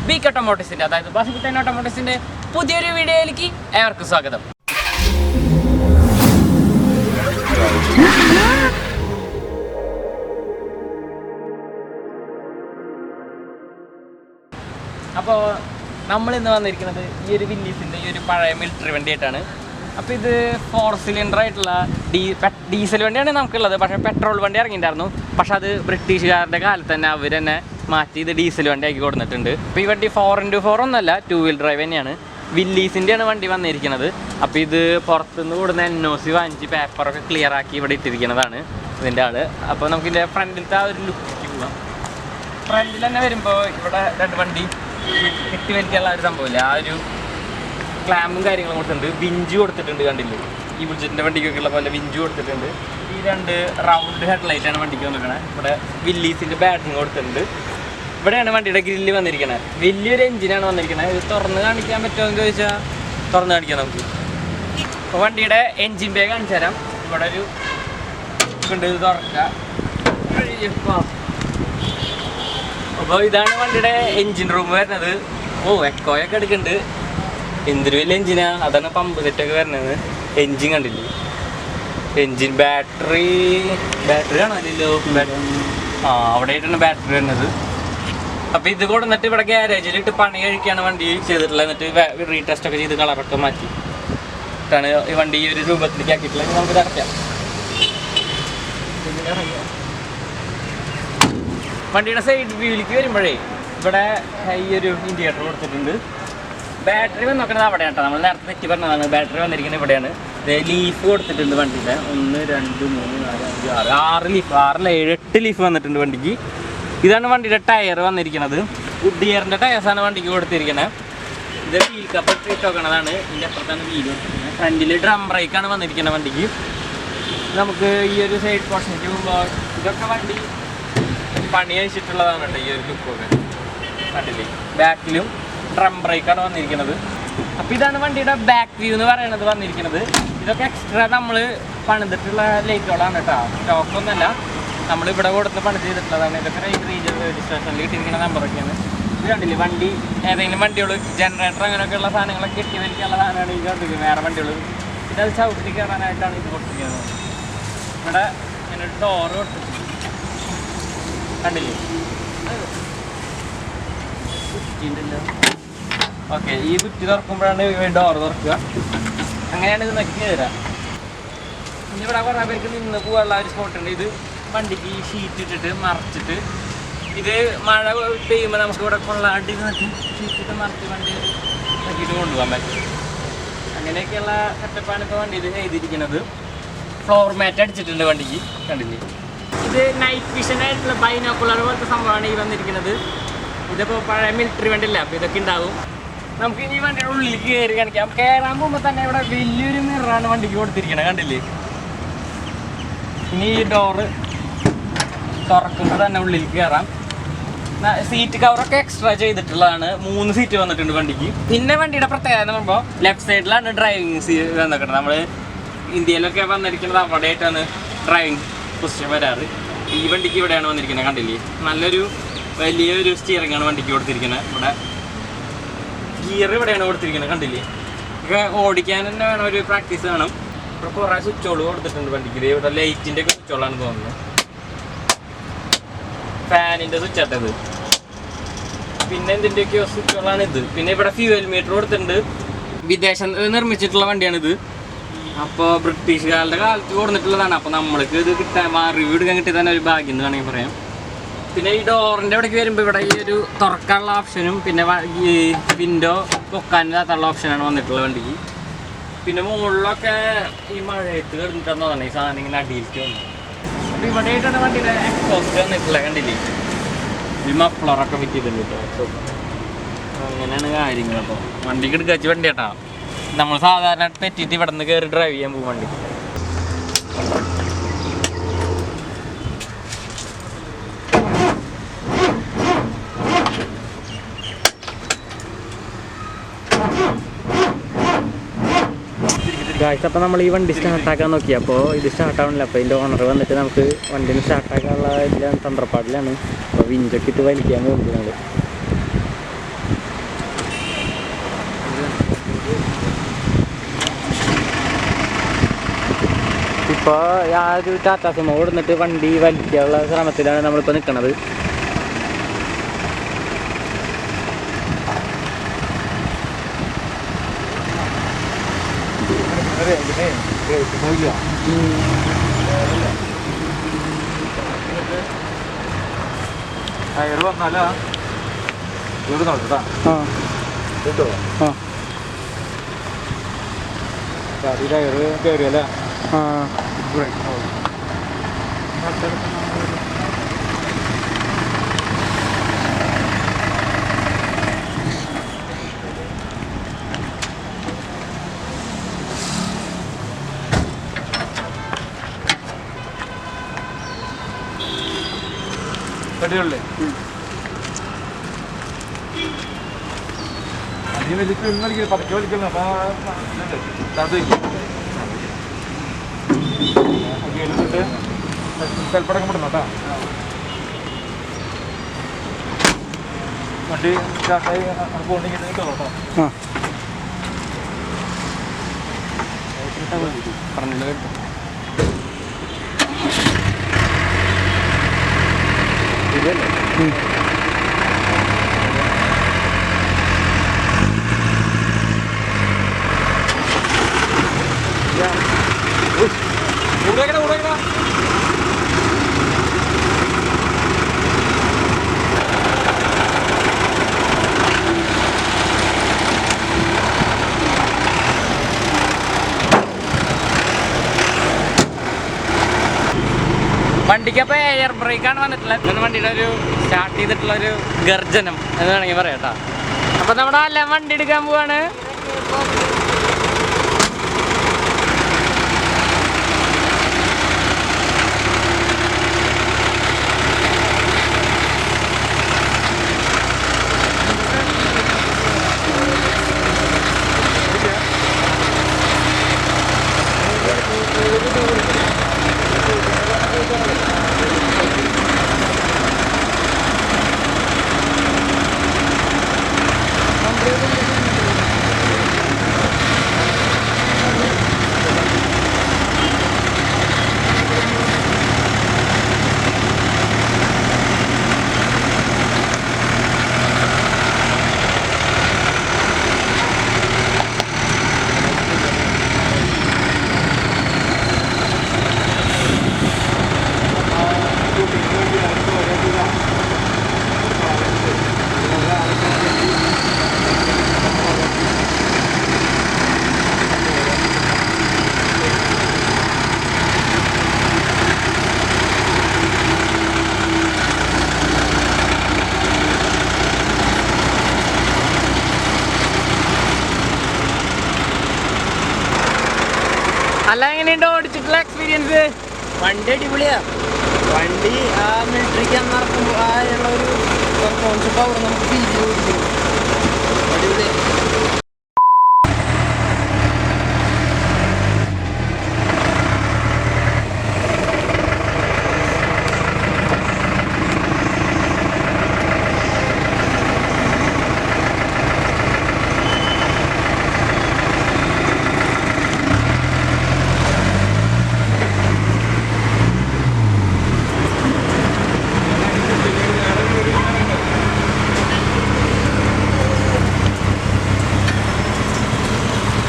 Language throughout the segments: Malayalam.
ബിഗ് ഓട്ടോമോട്ടീവ്സിൻ്റെ അതായത് Bhasikuttan Automotive'സിൻ്റെ പുതിയൊരു വീഡിയോയിലേക്ക് ഏവർക്കും സ്വാഗതം. അപ്പോൾ നമ്മളിന്ന് വന്നിരിക്കുന്നത് ഈ ഒരു വില്ലീസിൻ്റെ ഈ ഒരു പഴയ മിലിറ്ററി വണ്ടിയായിട്ടാണ്. അപ്പോൾ ഇത് 4 സിലിണ്ടർ ആയിട്ടുള്ള ഡീസൽ വണ്ടിയാണ് നമുക്കുള്ളത്. പക്ഷേ പെട്രോൾ വണ്ടി ഇറങ്ങിയിട്ടുണ്ടായിരുന്നു. പക്ഷെ അത് ബ്രിട്ടീഷുകാരുടെ കാലത്ത് തന്നെ അവർ തന്നെ മാറ്റി ഇത് ഡീസൽ വണ്ടി ആക്കി കൊടുത്തിട്ടുണ്ട്. അപ്പോൾ ഈ വണ്ടി 4x4 ഒന്നല്ല, 2 വീൽ ഡ്രൈവ് തന്നെയാണ്. വില്ലീസിൻ്റെയാണ് വണ്ടി വന്നിരിക്കുന്നത്. അപ്പോൾ ഇത് പുറത്തുനിന്ന് കൂടുന്ന NOC വാങ്ങിച്ച് പേപ്പറൊക്കെ ക്ലിയർ ആക്കി ഇവിടെ ഇട്ടിരിക്കുന്നതാണ് ഇതിൻ്റെ ആൾ. അപ്പോൾ നമുക്കിതിൻ്റെ ഫ്രണ്ടിലത്തെ ആ ഒരു ലുക്കിലേക്ക് പോകാം. ഫ്രണ്ടിൽ തന്നെ വരുമ്പോൾ ഇവിടെ രണ്ട് വണ്ടി കെട്ടി വലിക്കാനുള്ള ഒരു സംഭവമില്ല, ആ ഒരു ക്ലാമ്പും കാര്യങ്ങളും കൊടുത്തിട്ടുണ്ട്. വിഞ്ച് കൊടുത്തിട്ടുണ്ട്, കണ്ടില്ലേ? ഈ ബുൾജറ്റിൻ്റെ വണ്ടിക്കൊക്കെ ഉള്ള പോലെ വിഞ്ച് കൊടുത്തിട്ടുണ്ട്. ഈ 2 റൗണ്ട് ഹെഡ്ലൈറ്റാണ് വണ്ടിക്ക് വന്നിരിക്കുന്നത്. ഇവിടെ വില്ലീസിൻ്റെ ബാറ്റിങ് കൊടുത്തിട്ടുണ്ട്. ഇവിടെയാണ് വണ്ടിയുടെ ഗ്രില്ല് വന്നിരിക്കുന്നത്. വലിയൊരു എഞ്ചിനാണ് വന്നിരിക്കുന്നത്. ഇത് തുറന്ന് കാണിക്കാൻ പറ്റുമോ എന്ന് ചോദിച്ചാൽ തുറന്ന് കാണിക്കാം നമുക്ക്. അപ്പോൾ വണ്ടിയുടെ എൻജിൻ ബേ കാണിച്ചു തരാം. ഇവിടെ ഒരു ഉണ്ട്, ഇത് തുറക്കുക. അപ്പോൾ ഇതാണ് വണ്ടിയുടെ എൻജിൻ റൂം വരുന്നത്. എക്കോയൊക്കെ എടുക്കുന്നുണ്ട്. എന്തൊരു വലിയ എൻജിനാ, അതാണ് പമ്പ് സെറ്റൊക്കെ വരുന്നത്. എൻജിൻ കണ്ടില്ലേ? എൻജിൻ ബാറ്ററി കാണാനില്ലോ. അവിടെ ആയിട്ടാണ് ബാറ്ററി വരുന്നത്. അപ്പോൾ ഇത് കൊടുന്നിട്ട് ഇവിടെ ഗ്യാരേജിലിട്ട് പണി കഴിക്കാണ് വണ്ടി ചെയ്തിട്ടുള്ളത്. എന്നിട്ട് റീടെസ്റ്റ് ഒക്കെ ചെയ്ത് കളറൊക്കെ മാറ്റിയിട്ടാണ് ഈ വണ്ടി ഈ ഒരു രൂപത്തിലേക്ക് ആക്കിയിട്ടുള്ളത്. നമുക്ക് അടയ്ക്കാം. വണ്ടിയുടെ സൈഡ് വ്യൂവിലേക്ക് വരുമ്പോഴേ ഇവിടെ ഈ ഒരു ഇൻഡിക്കേറ്റർ കൊടുത്തിട്ടുണ്ട്. ബാറ്ററി വന്ന് നോക്കുന്നത് അവിടെയാണ് കേട്ടോ. നമ്മൾ നേരത്തെ തെറ്റി പറഞ്ഞതാണ്. ബാറ്ററി വന്നിരിക്കുന്നത് ഇവിടെയാണ്. ലീഫ് കൊടുത്തിട്ടുണ്ട് വണ്ടിയുടെ. 1 2 3 4 5 6 ലീഫ്, 6 7 8 ലീഫ് വന്നിട്ടുണ്ട് വണ്ടിക്ക്. ഇതാണ് വണ്ടിയുടെ ടയർ വന്നിരിക്കുന്നത്. ഗുഡിയറിൻ്റെ ടയേഴ്സാണ് വണ്ടിക്ക് കൊടുത്തിരിക്കുന്നത്. ഇത് വീൽ കപ്പ് ഇട്ട് വെക്കണതാണ്. ഇതിൻ്റെ അപ്പുറത്താണ് വീൽ കൊടുത്തിരിക്കുന്നത്. ഫ്രണ്ടിൽ ഡ്രം ബ്രേക്കാണ് വന്നിരിക്കുന്നത് വണ്ടിക്ക്. നമുക്ക് ഈ ഒരു സൈഡ് പോർഷനിലേക്ക് പോകുമ്പോൾ ഇതൊക്കെ വണ്ടി പണി കഴിച്ചിട്ടുള്ളതാണ് കേട്ടോ. ഈ ഒരു ലുക്കൊക്കെ കണ്ടില്ലേ? ബാക്കിലും ഡ്രം ബ്രേക്കാണ് വന്നിരിക്കുന്നത്. അപ്പോൾ ഇതാണ് വണ്ടിയുടെ ബാക്ക് വ്യൂ എന്ന് പറയുന്നത് വന്നിരിക്കുന്നത്. ഇതൊക്കെ എക്സ്ട്രാ നമ്മൾ പണിതിട്ടുള്ള ലൈറ്റുകളാണ് കേട്ടോ, സ്റ്റോക്കൊന്നുമല്ല. നമ്മളിവിടെ കൊടുത്ത് പണി ചെയ്തിട്ടുള്ളതാണ്. ഇതൊക്കെ റീജിയൻ രജിസ്ട്രേഷനിൽ കിട്ടിയിരിക്കുന്ന നമ്പറൊക്കെയാണ്. ഇത് കണ്ടില്ലേ? വണ്ടി ഏതെങ്കിലും വണ്ടികൾ ജനറേറ്റർ അങ്ങനെയൊക്കെയുള്ള സാധനങ്ങളൊക്കെ കെട്ടി വലിക്കാനുള്ള സാധനമാണ് ഈ കണ്ടിരിക്കുന്നത്. വേറെ വണ്ടികൾ പിന്നെ അത് ചവിട്ടി കയറാനായിട്ടാണ് ഇത് കൊടുത്തിരിക്കുന്നത്. ഇവിടെ ഇങ്ങനെ ഡോറ് കൊടുത്തിട്ടുണ്ട്, കണ്ടില്ലേ? ഓക്കെ, ഈ കുറ്റി തുറക്കുമ്പോഴാണ് ഡോറ് തുറക്കുക. അങ്ങനെയാണ് ഇത് നക്കി തരാം. പിന്നെ ഇവിടെ കുറേ പേർക്ക് നിന്ന് പോകാനുള്ള ഒരു സ്പോട്ടുണ്ട്. ഇത് വണ്ടിക്ക് ഷീറ്റ് ഇട്ടിട്ട് മറച്ചിട്ട്, ഇത് മഴ പെയ്യുമ്പോൾ നമുക്ക് ഇവിടെ കൊള്ളാണ്ടി നട്ടി ഷീറ്റിട്ട് മറച്ച് വണ്ടി നക്കിയിട്ട് കൊണ്ടുപോകാൻ പറ്റും. അങ്ങനെയൊക്കെയുള്ള സെറ്റപ്പാണ് ഇപ്പോൾ വണ്ടി ഇത് ചെയ്തിരിക്കുന്നത്. ഫ്ലോർ മാറ്റ് അടിച്ചിട്ടുണ്ട് വണ്ടിക്ക്, കണ്ടില്ലേ? ഇത് നൈറ്റ് വിഷൻ ആയിട്ടുള്ള ബൈനോക്കുലർ പോലത്തെ സംഭവമാണ് ഈ വന്നിരിക്കുന്നത്. ഇതിപ്പോൾ പഴയ മിലിറ്ററി വണ്ടി അല്ല, അപ്പോൾ ഇതൊക്കെ ഉണ്ടാവും. നമുക്ക് ഇനി വണ്ടിയുടെ ഉള്ളിലേക്ക് കയറി കാണിക്കാം. കയറാൻ പോകുമ്പോൾ തന്നെ ഇവിടെ വലിയൊരു മിററാണ് വണ്ടിക്ക് കൊടുത്തിരിക്കുന്നത്, കണ്ടില്ലേ? ഇനി ഈ ഡോറ് തുറക്കുമ്പോൾ തന്നെ ഉള്ളിലേക്ക് കയറാം. സീറ്റ് കവറൊക്കെ എക്സ്ട്രാ ചെയ്തിട്ടുള്ളതാണ്. 3 സീറ്റ് വന്നിട്ടുണ്ട് വണ്ടിക്ക്. പിന്നെ വണ്ടിയുടെ പ്രത്യേകത എന്ന് പറയുമ്പോൾ ലെഫ്റ്റ് സൈഡിലാണ് ഡ്രൈവിംഗ് സീറ്റ് വന്നിട്ടുണ്ട്. നമ്മൾ ഇന്ത്യയിലൊക്കെ വന്നിരിക്കുന്നത് അവിടെയായിട്ടാണ് ഡ്രൈവിംഗ് പൊസിഷൻ വരാറ്. ഈ വണ്ടിക്ക് ഇവിടെയാണ് വന്നിരിക്കുന്നത്, കണ്ടില്ലേ? നല്ലൊരു വലിയൊരു സ്റ്റിയറിംഗ് ആണ് വണ്ടിക്ക് കൊടുത്തിരിക്കുന്നത്. ഇവിടെ ഗിയർ ഇവിടെയാണ് കൊടുത്തിരിക്കുന്നത്, കണ്ടില്ലേ? ഒക്കെ ഓടിക്കാൻ തന്നെ വേണം, ഒരു പ്രാക്ടീസ് വേണം. ഇവിടെ കുറേ സ്വിച്ചുകൾ കൊടുത്തിട്ടുണ്ട് വണ്ടിക്ക്. ഇവിടെ ലൈറ്റിൻ്റെ ഒക്കെ സ്വിച്ചുകളാണ് തോന്നുന്നത്. ഫാനിൻ്റെ സ്വിച്ച് ആട്ടത്. പിന്നെ എന്തിൻ്റെയൊക്കെയോ സ്വിച്ചുകളാണ് ഇത്. പിന്നെ ഇവിടെ ഫ്യൂവൽ മീറ്റർ കൊടുത്തിട്ടുണ്ട്. വിദേശം നിർമ്മിച്ചിട്ടുള്ള വണ്ടിയാണിത്. അപ്പോൾ ബ്രിട്ടീഷുകാരുടെ കാലത്ത് കൊടുത്തിട്ടുള്ളതാണ്. അപ്പോൾ നമ്മൾക്ക് ഇത് കിട്ടാൻ റിവ്യൂ എടുക്കാൻ കിട്ടിയ തന്നെ ഒരു ഭാഗ്യം എന്ന് വേണമെങ്കിൽ പറയാം. പിന്നെ ഈ ഡോറിൻ്റെ അവിടേക്ക് വരുമ്പോൾ ഇവിടെ ഈ ഒരു തുറക്കാനുള്ള ഓപ്ഷനും പിന്നെ ഈ വിൻഡോ പൊക്കാനുള്ള ഓപ്ഷനാണ് വന്നിട്ടുള്ളത് വണ്ടിക്ക്. പിന്നെ മുകളിലൊക്കെ ഈ മഴയത്ത് കിടന്നിട്ടെന്ന് തോന്നുന്നു ഈ സാധനം ഇങ്ങനെ അടിയിലേക്ക് വന്നു. അപ്പോൾ ഇവിടെ ആയിട്ടാണ് വണ്ടിയുടെ എക്സോസ്റ്റ് വന്നിട്ടുള്ളത്, കണ്ടില്ലേ? ഈ മഫ്ലറൊക്കെ വിറ്റിട്ടുണ്ട് കേട്ടോ. അങ്ങനെയാണ് കാര്യങ്ങൾ. അപ്പോൾ വണ്ടിക്ക് എടുക്കാച്ച വണ്ടി കേട്ടോ. നമ്മൾ സാധാരണ തെറ്റിയിട്ട് ഇവിടെ നിന്ന് കയറി ഡ്രൈവ് ചെയ്യാൻ പോകും വണ്ടി. ഗായ്സ്, അപ്പോൾ നമ്മൾ ഈ വണ്ടി സ്റ്റാർട്ടാക്കാൻ നോക്കി. അപ്പോൾ ഇത് സ്റ്റാർട്ടാവണില്ല. അപ്പോൾ ഇതിൻ്റെ ഓണർ വന്നിട്ട് നമുക്ക് വണ്ടിന് സ്റ്റാർട്ടാക്കാനുള്ള ഇതിലാണ്, തന്ത്രപ്പാടിലാണ്. അപ്പോൾ വിഞ്ചൊക്കെ ഇട്ട് വലിക്കാൻ പോകുന്നത്. ഇപ്പോൾ ആ ഒരു ടാറ്റാ സുമോ കൊടുത്തിട്ട് വണ്ടി വലിക്കാനുള്ള ശ്രമത്തിലാണ് നമ്മളിപ്പോൾ നിൽക്കുന്നത്. ടയർ വന്നാലാ ഇവിടെ നടത്താം. ടയർ കയറിയല്ലേ? കടിയുള്ളേ അതിന് വലിയ പതുക്കെ വലിക്കുന്നു. അപ്പൊ എടുത്തിട്ട് കൽപ്പടക്കം വിടണം കേട്ടോ. വണ്ടി സ്റ്റാർട്ടായി പോകണമെങ്കിൽ കേട്ടോ. പറഞ്ഞില്ല കേട്ടോ. ഇതല്ലേ ഉടക്കട ഉടക്കട വണ്ടിക്കപ്പോൾ എയർ ബ്രേക്കാണ് വന്നിട്ടുള്ളത്. ഇങ്ങനെ വണ്ടിയുടെ ഒരു സ്റ്റാർട്ട് ചെയ്തിട്ടുള്ളൊരു ഗർജനം എന്ന് വേണമെങ്കിൽ പറയാം കേട്ടോ. അപ്പോൾ നമ്മുടെ അല്ല വണ്ടി എടുക്കാൻ പോവാണ്. അല്ല എങ്ങനെയുണ്ട് ഓടിച്ചിട്ടുള്ള എക്സ്പീരിയൻസ്? വണ്ടി അടിപൊളിയാ. വണ്ടി ആ മിലിറ്ററിക്ക് നടക്കുമ്പോൾ ആ ഉള്ള ഒരു പെർഫോമൻസ് അവിടെ നമുക്ക് ഫീൽ ചെയ്തു. അടിപൊളിയാ.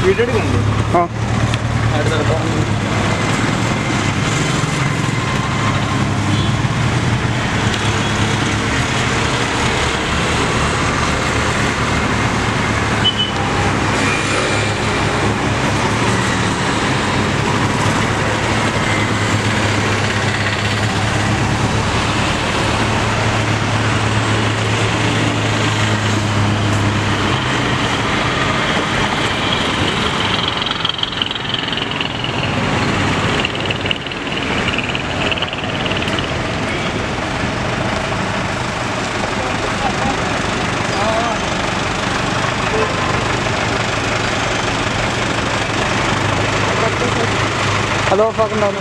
വീഡിയോ എടുക്കുന്നുണ്ട്. അത് ഓഫാക്കുണ്ടാവുന്നു.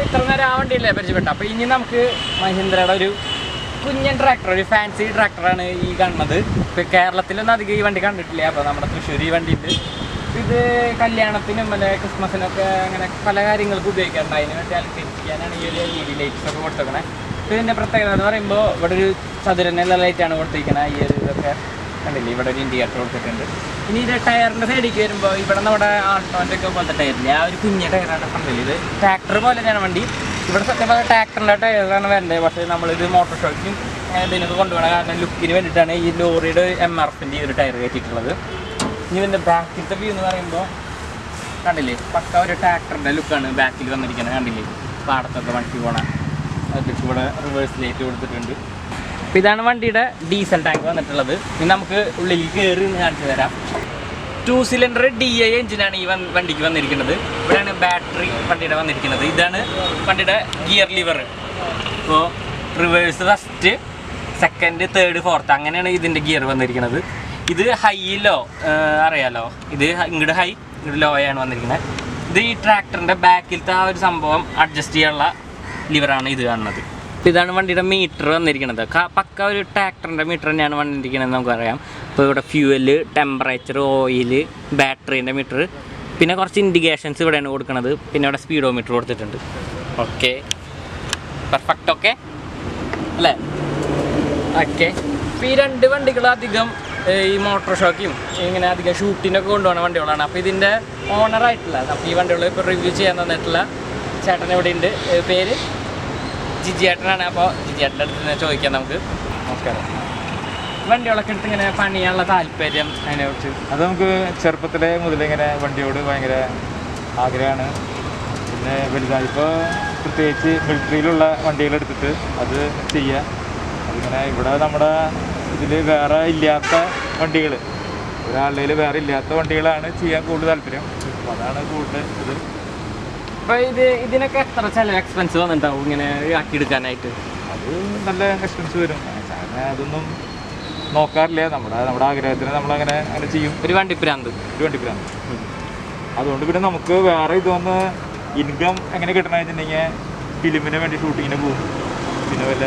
ഇത്ര നേരം ആ വണ്ടിയല്ലേ പരിചയപ്പെട്ടു. അപ്പോൾ ഇനി നമുക്ക് മഹീന്ദ്രയുടെ ഒരു കുഞ്ഞൻ ട്രാക്ടർ, ഒരു ഫാൻസി ട്രാക്ടറാണ് ഈ കാണുന്നത്. ഇപ്പോൾ കേരളത്തിലൊന്നും അധികം ഈ വണ്ടി കണ്ടിട്ടില്ല. അപ്പോൾ നമ്മുടെ തൃശ്ശൂർ ഈ വണ്ടി ഉണ്ട്. ഇത് കല്യാണത്തിനും അല്ലെ ക്രിസ്മസിനൊക്കെ അങ്ങനെ പല കാര്യങ്ങൾക്ക് ഉപയോഗിക്കാറുണ്ട്. അതിന് വേണ്ടി അലങ്കരിക്കാനാണ് ഈ ഒരു LED ലൈറ്റ്സ് ഒക്കെ കൊടുത്തേക്കണേ. അപ്പോൾ ഇതിൻ്റെ പ്രത്യേകത എന്ന് പറയുമ്പോൾ ഇവിടെ ഒരു ചതുരനുള്ള ലൈറ്റാണ് കൊടുത്തിരിക്കുന്നത്. ഈ ഒരു ഇതൊക്കെ കണ്ടില്ലേ, ഇവിടെ ഒരു ഇൻഡിക്കേറ്റർ കൊടുത്തിട്ടുണ്ട്. ഇനി ഇത് ടയറിൻ്റെ സൈഡിലേക്ക് വരുമ്പോൾ ഇവിടെ നമ്മുടെ ആൾട്ടോൻ്റെ ഒക്കെ പോലത്തെ ടയറില്ലേ, ആ ഒരു കുഞ്ഞ ടയറാണ് കണ്ടില്ലേ. ഇത് ട്രാക്ടർ പോലെ തന്നെയാണ് വണ്ടി. ഇവിടെ സത്യം പറഞ്ഞാൽ ട്രാക്ടറിൻ്റെ ടയറാണ് വരുന്നത്. പക്ഷേ നമ്മളിത് മോട്ടോർ ഷോയ്ക്കും ഇതിനൊക്കെ കൊണ്ടുപോകണം. കാരണം ലുക്കിന് വേണ്ടിയിട്ടാണ് ഈ ലോറിയുടെ MRFൻ്റെ ഈ ഒരു ടയർ കയറ്റിയിട്ടുള്ളത്. ഇനി ഇതിൻ്റെ ബാക്കിലത്തെ വ്യൂ എന്ന് പറയുമ്പോൾ കണ്ടില്ലേ, പക്ക ഒരു ട്രാക്ടറിൻ്റെ ലുക്കാണ് ബാക്കിൽ വന്നിരിക്കുന്നത്. കണ്ടില്ലേ, പാടത്തൊക്കെ വണ്ടി പോകണം. അതിലേക്ക് ഇവിടെ റിവേഴ്സ് ലൈറ്റ് കൊടുത്തിട്ടുണ്ട്. അപ്പോൾ ഇതാണ് വണ്ടിയുടെ ഡീസൽ ടാങ്ക് വന്നിട്ടുള്ളത്. ഇനി നമുക്ക് ഉള്ളിൽ കയറി കാണിച്ചു തരാം. 2 സിലിണ്ടർ DI എഞ്ചിനാണ് ഈ വണ്ടിക്ക് വന്നിരിക്കുന്നത്. ഇവിടെയാണ് ബാറ്ററി വണ്ടിയുടെ വന്നിരിക്കുന്നത്. ഇതാണ് വണ്ടിയുടെ ഗിയർ ലിവർ. ഇപ്പോൾ reverse first, second, third, fourth അങ്ങനെയാണ് ഇതിൻ്റെ ഗിയർ വന്നിരിക്കുന്നത്. ഇത് ഹൈയിലോ അറിയാലോ, ഇത് ഇങ്ങോട്ട് ഹൈ ഇങ്ങോട്ട് ലോ ആണ് വന്നിരിക്കുന്നത്. ഇത് ഈ ട്രാക്ടറിൻ്റെ ബാക്കിലത്തെ ആ ഒരു സംഭവം അഡ്ജസ്റ്റ് ചെയ്യാനുള്ള ലിവറാണ് ഇത് കാണുന്നത്. അപ്പോൾ ഇതാണ് വണ്ടിയുടെ മീറ്റർ വന്നിരിക്കുന്നത്. പക്ക ഒരു ട്രാക്ടറിൻ്റെ മീറ്റർ തന്നെയാണ് വന്നിരിക്കുന്നത് നമുക്കറിയാം. അപ്പോൾ ഇവിടെ ഫ്യൂവല്, ടെമ്പറേച്ചർ, ഓയിൽ, ബാറ്ററീൻ്റെ മീറ്റർ, പിന്നെ കുറച്ച് ഇൻഡിക്കേഷൻസ് ഇവിടെയാണ് കൊടുക്കുന്നത്. പിന്നെ ഇവിടെ സ്പീഡോമീറ്റർ കൊടുത്തിട്ടുണ്ട്. Okay, perfect. ഓക്കെ അല്ലേ? ഓക്കെ. ഇപ്പോൾ ഈ 2 വണ്ടികൾ അധികം ഈ മോട്ടോർ ഷോക്കും ഇങ്ങനെ അധികം ഷൂട്ടിനൊക്കെ കൊണ്ടുപോകുന്ന വണ്ടികളാണ്. അപ്പോൾ ഇതിൻ്റെ ഓണറായിട്ടുള്ള, അപ്പോൾ ഈ വണ്ടികൾ ഇപ്പോൾ റിവ്യൂ ചെയ്യാൻ തന്നിട്ടുള്ള ചേട്ടൻ ഇവിടെ ഉണ്ട്. പേര് ജിജി ചേട്ടനാണ്. അപ്പോൾ ജിജി ചേട്ടൻ്റെ അടുത്ത് തന്നെ ചോദിക്കാം നമുക്ക്. നമസ്കാരം. വണ്ടികളൊക്കെ എടുത്ത് ഇങ്ങനെ പണിയാനുള്ള താല്പര്യം അതിനെക്കുറിച്ച്? അത് നമുക്ക് ചെറുപ്പത്തിലെ മുതലിങ്ങനെ വണ്ടിയോട് ഭയങ്കര ആഗ്രഹമാണ്. പിന്നെ വലുതായി ഇപ്പോൾ പ്രത്യേകിച്ച് മിലിറ്ററിയിലുള്ള വണ്ടികളെടുത്തിട്ട് അത് ചെയ്യുക. അതിങ്ങനെ ഇവിടെ നമ്മുടെ ഇതിൽ വേറെ ഇല്ലാത്ത വണ്ടികൾ, ഒരാളുടെ വേറെ ഇല്ലാത്ത വണ്ടികളാണ് ചെയ്യാൻ കൂടുതൽ താല്പര്യം. അപ്പോൾ അതാണ് കൂടുതൽ ഇത്. അപ്പോൾ ഇതിനൊക്കെ എത്ര ചില എക്സ്പെൻസ് വന്നിട്ടുണ്ടാവും ഇങ്ങനെ ആക്കിയെടുക്കാനായിട്ട്? അത് നല്ല എക്സ്പെൻസ് വരും. കാരണം അതൊന്നും നോക്കാറില്ല. നമ്മുടെ ആഗ്രഹത്തിന് നമ്മളങ്ങനെ ചെയ്യും. ഒരു വണ്ടിപ്രാന്ത്. അതുകൊണ്ട് പിന്നെ നമുക്ക് വേറെ ഇതൊന്ന് ഇൻകം എങ്ങനെ കിട്ടണമെന്ന് വെച്ചിട്ടുണ്ടെങ്കിൽ ഫിലിമിന് വേണ്ടി ഷൂട്ടിങ്ങിന് പോകും, പിന്നെ വല്ല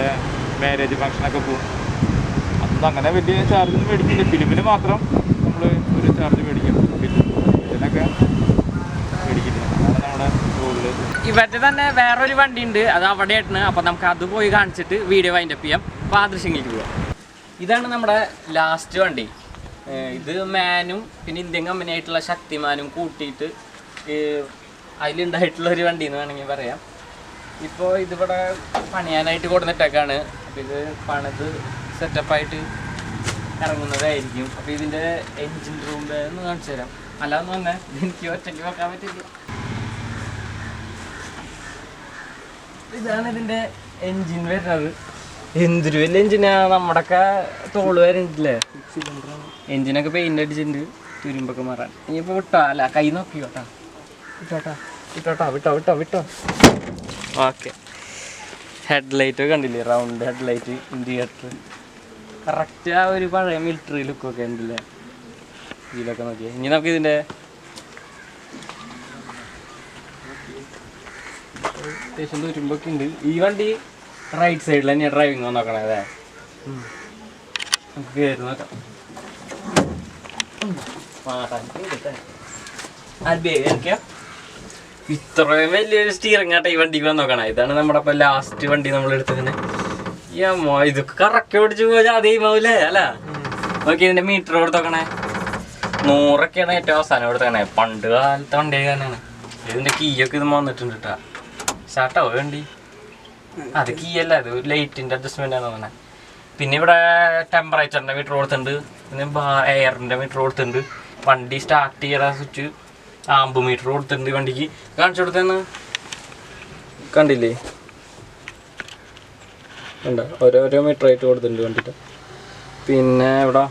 മാരേജ് ഫംഗ്ഷനൊക്കെ പോകും. അതൊന്നും അങ്ങനെ വലിയ ചാർജൊന്നും മേടിക്കില്ല. ഫിലിമിന് മാത്രം നമ്മൾ ഒരു ചാർജ് മേടിക്കും, പിന്നെ ഇതിനൊക്കെ മേടിക്കില്ല. അതാണ് നമ്മുടെ റോഡിൽ. ഇവരുടെ തന്നെ വേറൊരു വണ്ടി ഉണ്ട്, അത് അവിടെയായിട്ടാണ്. അപ്പോൾ നമുക്ക് അത് പോയി കാണിച്ചിട്ട് വീഡിയോ വൈൻഡപ്പ് ചെയ്യാം. അപ്പോൾ ആ ദൃശ്യങ്ങൾക്ക് പോകാം. ഇതാണ് നമ്മുടെ ലാസ്റ്റ് വണ്ടി. ഇത് മാനും പിന്നെ ഇന്ത്യൻ കമ്പനി ആയിട്ടുള്ള ശക്തിമാനും കൂട്ടിയിട്ട് അതിലുണ്ടായിട്ടുള്ള ഒരു വണ്ടി എന്ന് വേണമെങ്കിൽ പറയാം. ഇപ്പോൾ ഇതിവിടെ പണിയാനായിട്ട് കൊടുത്തിട്ടൊക്കെയാണ്. അപ്പോൾ ഇത് പണിത് സെറ്റപ്പായിട്ട് ഇറങ്ങുന്നതായിരിക്കും. അപ്പോൾ ഇതിൻ്റെ എൻജിൻ റൂം ഒന്ന് കാണിച്ചു തരാം. അല്ലാന്ന് പറഞ്ഞാൽ എനിക്ക് ഒറ്റയ്ക്ക് വെക്കാൻ പറ്റില്ല. ഇതാണ് ഇതിൻ്റെ എൻജിൻ വരുന്നത്. എന്തൊരു വലിയ എൻജിനാണ്, നമ്മുടെയൊക്കെ തോള് വരുന്നില്ലേ. എൻജിനൊക്കെ പെയിൻ്റ് അടിച്ചിട്ടുണ്ട്, തുരുമ്പൊക്കെ മാറാൻ. ഇനിയിപ്പോൾ വിട്ടോ, അല്ല കൈ നോക്കി വിട്ടോ. ഓക്കെ. ഹെഡ്ലൈറ്റൊക്കെ കണ്ടില്ലേ, റൗണ്ട് ഹെഡ്ലൈറ്റ്, ഇൻഡിക്കേറ്റർ, കറക്റ്റ് ആ ഒരു പഴയ മിലിറ്ററി ലുക്കൊക്കെ ഉണ്ടല്ലേ ഇതിലൊക്കെ നോക്കിയാൽ. ഇനി നമുക്ക് ഇതിൻ്റെ അത്യാവശ്യം തുരുമ്പൊക്കെ ഉണ്ട്. ഈ വണ്ടി റൈറ്റ് സൈഡിൽ തന്നെയാണ് ഡ്രൈവിങ് നോക്കണേ. അതെ, നമുക്ക് കയറി നോക്കാം. ഇത്രയും വലിയൊരു സ്റ്റിയറിംഗ് ആട്ടെ ഈ വണ്ടിക്ക് വന്ന് നോക്കണം. ഇതാണ് നമ്മുടെ ഇപ്പം ലാസ്റ്റ് വണ്ടി നമ്മൾ എടുത്തതിന്. ഇതൊക്കെ കറക്റ്റ് ഓടിച്ചു പോയാൽ അതേമാവൂലേ അല്ല? നോക്കി ഇതിൻ്റെ മീറ്റർ കൊടുത്തോക്കണേ. 100ഒക്കെയാണ് ഏറ്റവും അവസാനം കൊടുത്തേ. പണ്ട് കാലത്തെ വണ്ടി തന്നെയാണ്. ഇതിൻ്റെ കീയൊക്കെ ഇത് വന്നിട്ടുണ്ട് കേട്ടാ. സ്റ്റാർട്ടാവോ വണ്ടി? അത് കീ അല്ല, അത് ലൈറ്റിൻ്റെ അഡ്ജസ്റ്റ്മെൻ്റ് ആണ് തോന്നണേ. പിന്നെ ഇവിടെ ടെമ്പറേച്ചറിൻ്റെ മീറ്റർ കൊടുത്തിട്ടുണ്ട്, പിന്നെ എയറിൻ്റെ മീറ്റർ കൊടുത്തിട്ടുണ്ട്. വണ്ടി സ്റ്റാർട്ട് ചെയ്യണ സ്വിച്ച് ആമ്പ് മീറ്റർ കൊടുത്തിട്ടുണ്ട്. വണ്ടിക്ക് കാണിച്ചു കൊടുത്തേന്ന് കണ്ടില്ലേ, ഉണ്ട് ഓരോരോ മീറ്റർ ആയിട്ട് കൊടുത്തിട്ടുണ്ട് വണ്ടിക്ക്. പിന്നെ ഇവിടെ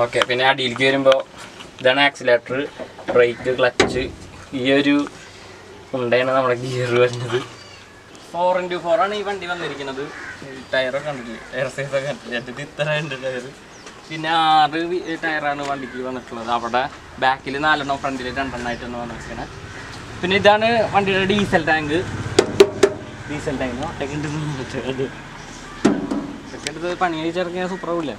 ഓക്കെ. പിന്നെ അടിയിലേക്ക് വരുമ്പോൾ ഇതാണ് ആക്സിലേറ്റർ, ബ്രേക്ക്, ക്ലച്ച്. ഈ ഒരു ഉണ്ടാണ് നമ്മുടെ ഗിയർ വരുന്നത്. 4x4 ആണ് ഈ വണ്ടി വന്നിരിക്കുന്നത്. ടയറൊക്കെ കണ്ടില്ലേ, ടയർ സൈസൊക്കെ കണ്ടില്ലേ, എന്നിട്ട് ഇത്ര ഉണ്ട് ടയർ. പിന്നെ 6 ടയറാണ് വണ്ടിക്ക് വന്നിട്ടുള്ളത്. അവിടെ ബാക്കിൽ 4 ഫ്രണ്ടിൽ 2 വന്നിരിക്കുന്നത്. പിന്നെ ഇതാണ് വണ്ടിയുടെ ഡീസൽ ടാങ്ക് പണി കഴിച്ചിറങ്ങിയ സൂപ്പറാവില്ല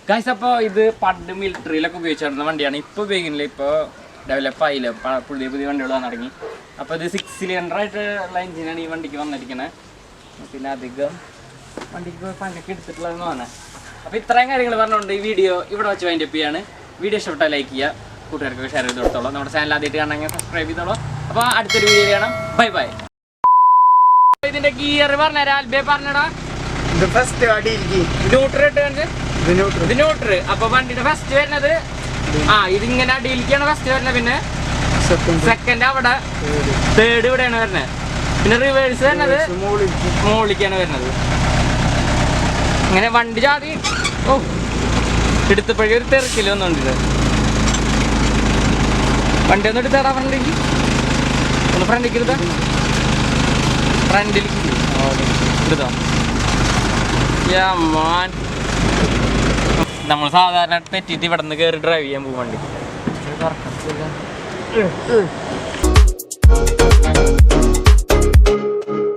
ഗൈസ്. അപ്പോൾ ഇത് പണ്ട് മിലിറ്ററിയിലൊക്കെ ഉപയോഗിച്ചിരുന്ന വണ്ടിയാണ്. ഇപ്പോൾ ഉപയോഗിക്കുന്നില്ല, ഇപ്പോൾ ഡെവലപ്പ് ആയില്ല, പുതിയ വണ്ടികൾ വന്നു തുടങ്ങി. അപ്പോൾ ഇത് 6 സിലിണ്ടറായിട്ടുള്ള എഞ്ചിനാണ് ഈ വണ്ടിക്ക് വന്നിരിക്കുന്നത്. പിന്നെ അധികം വണ്ടിക്ക് പണ്ടൊക്കെ എടുത്തിട്ടുള്ളതെന്ന് പറഞ്ഞാൽ. അപ്പോൾ ഇത്രയും കാര്യങ്ങൾ പറഞ്ഞുകൊണ്ട് ഈ വീഡിയോ ഇവിടെ വെച്ച് വൈൻഡപ്പ് ചെയ്യാണ്. വീഡിയോ ഇഷ്ടപ്പെട്ടാൽ ലൈക്ക് ചെയ്യുക, കൂട്ടുകാർക്ക് ഷെയർ ചെയ്ത് കൊടുത്തോളൂ. നമ്മുടെ ചാനൽ ആദ്യമായിട്ട് കാണണമെങ്കിൽ സബ്സ്ക്രൈബ് ചെയ്തോളൂ. അപ്പോൾ അടുത്തൊരു വീഡിയോ കാണാം. Bye bye. ഇതിന്റെ ഗിയർ പറഞ്ഞുതരാം, ആൽബേ പറഞ്ഞടാ. ന്യൂട്രൽ. അപ്പൊ വണ്ടിയുടെ ഫസ്റ്റ് വരുന്നത് ഇതിങ്ങനെ അടിയിലേക്കാണ് ഫസ്റ്റ് വരുന്നത്. പിന്നെ സെക്കൻഡ് അവിടെ, തേർഡ് ഇവിടെയാണ് വരുന്നത്. പിന്നെ റിവേഴ്സ് വരുന്നത് മോളിലേക്കാണ് വരുന്നത്. ഇങ്ങനെ വണ്ടി ജാതി എടുത്തപ്പോഴേ ഒരു തെറുക്കില്ല ഒന്നുണ്ട്. വണ്ടി ഒന്നും എടുത്താടാ ഫ്രണ്ടിലേക്ക്, ഒന്ന് ഫ്രണ്ടിലേക്ക് എടുത്താ, ഫ്രണ്ടിലേക്ക് എടുത്തോ. നമ്മൾ സാധാരണ തെറ്റിയിട്ട് ഇവിടെ നിന്ന് കയറി ഡ്രൈവ് ചെയ്യാൻ പോകും വണ്ടി.